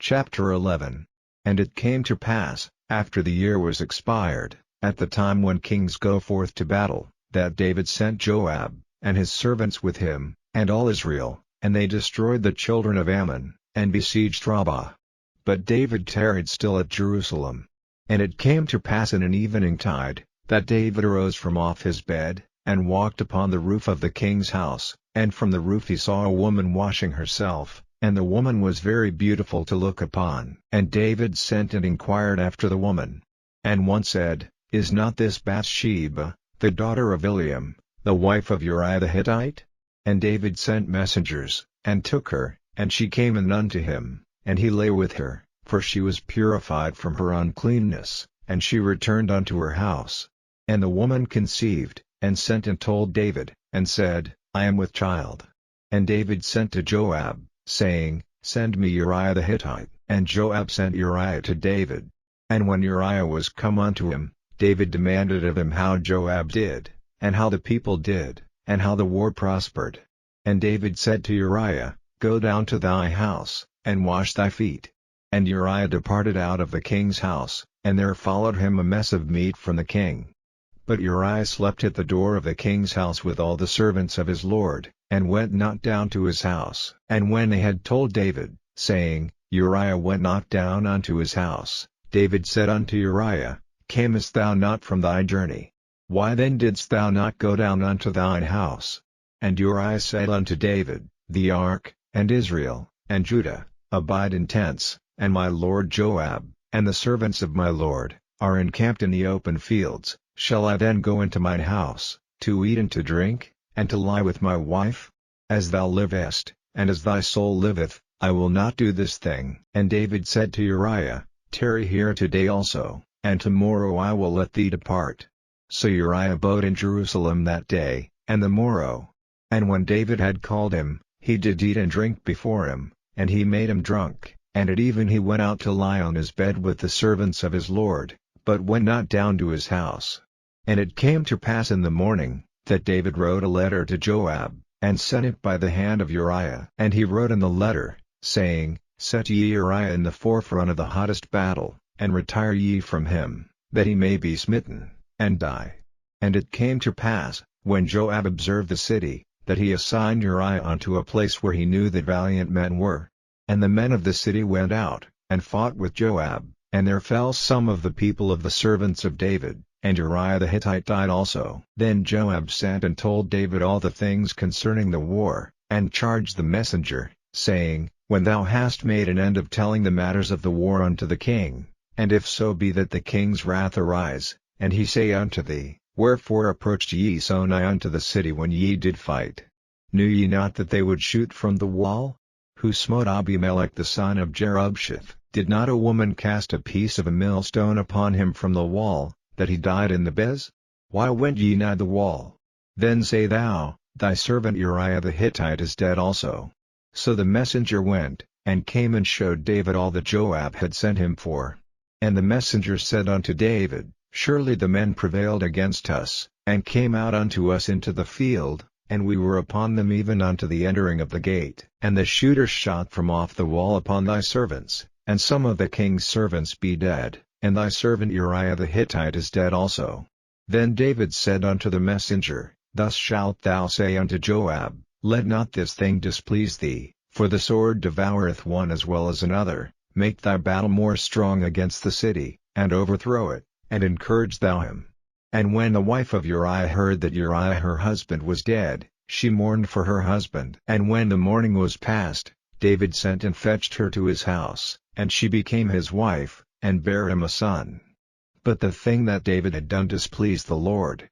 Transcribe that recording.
Chapter 11. And it came to pass, after the year was expired, at the time when kings go forth to battle, that David sent Joab, and his servants with him, and all Israel, and they destroyed the children of Ammon, and besieged Rabbah. But David tarried still at Jerusalem. And it came to pass in an evening tide, that David arose from off his bed, and walked upon the roof of the king's house, and from the roof he saw a woman washing herself, and the woman was very beautiful to look upon. And David sent and inquired after the woman. And one said, Is not this Bathsheba, the daughter of Eliam, the wife of Uriah the Hittite? And David sent messengers, and took her, and she came in unto him, and he lay with her, for she was purified from her uncleanness, and she returned unto her house. And the woman conceived, and sent and told David, and said, I am with child. And David sent to Joab, saying, Send me Uriah the Hittite. And Joab sent Uriah to David. And when Uriah was come unto him, David demanded of him how Joab did, and how the people did, and how the war prospered. And David said to Uriah, Go down to thy house, and wash thy feet. And Uriah departed out of the king's house, and there followed him a mess of meat from the king. But Uriah slept at the door of the king's house with all the servants of his lord, and went not down to his house. And when they had told David, saying, Uriah went not down unto his house, David said unto Uriah, Camest thou not from thy journey? Why then didst thou not go down unto thine house? And Uriah said unto David, The ark, and Israel, and Judah, abide in tents, and my lord Joab, and the servants of my lord, are encamped in the open fields. Shall I then go into mine house, to eat and to drink, and to lie with my wife? As thou livest, and as thy soul liveth, I will not do this thing. And David said to Uriah, Tarry here today also, and tomorrow I will let thee depart. So Uriah abode in Jerusalem that day, and the morrow. And when David had called him, he did eat and drink before him, and he made him drunk, and at even he went out to lie on his bed with the servants of his lord, but went not down to his house. And it came to pass in the morning, that David wrote a letter to Joab, and sent it by the hand of Uriah. And he wrote in the letter, saying, Set ye Uriah in the forefront of the hottest battle, and retire ye from him, that he may be smitten, and die. And it came to pass, when Joab observed the city, that he assigned Uriah unto a place where he knew that valiant men were. And the men of the city went out, and fought with Joab, and there fell some of the people of the servants of David, and Uriah the Hittite died also. Then Joab sent and told David all the things concerning the war, and charged the messenger, saying, When thou hast made an end of telling the matters of the war unto the king, and if so be that the king's wrath arise, and he say unto thee, Wherefore approached ye so nigh unto the city when ye did fight? Knew ye not that they would shoot from the wall? Who smote Abimelech the son of Jerubbaal? Did not a woman cast a piece of a millstone upon him from the wall, that he died in the Bez? Why went ye nigh the wall? Then say thou, Thy servant Uriah the Hittite is dead also. So the messenger went, and came and showed David all that Joab had sent him for. And the messenger said unto David, Surely the men prevailed against us, and came out unto us into the field, and we were upon them even unto the entering of the gate. And the shooters shot from off the wall upon thy servants, and some of the king's servants be dead, and thy servant Uriah the Hittite is dead also. Then David said unto the messenger, Thus shalt thou say unto Joab, Let not this thing displease thee, for the sword devoureth one as well as another. Make thy battle more strong against the city, and overthrow it, and encourage thou him. And when the wife of Uriah heard that Uriah her husband was dead, she mourned for her husband. And when the mourning was past, David sent and fetched her to his house, and she became his wife, and bare him a son. But the thing that David had done displeased the Lord,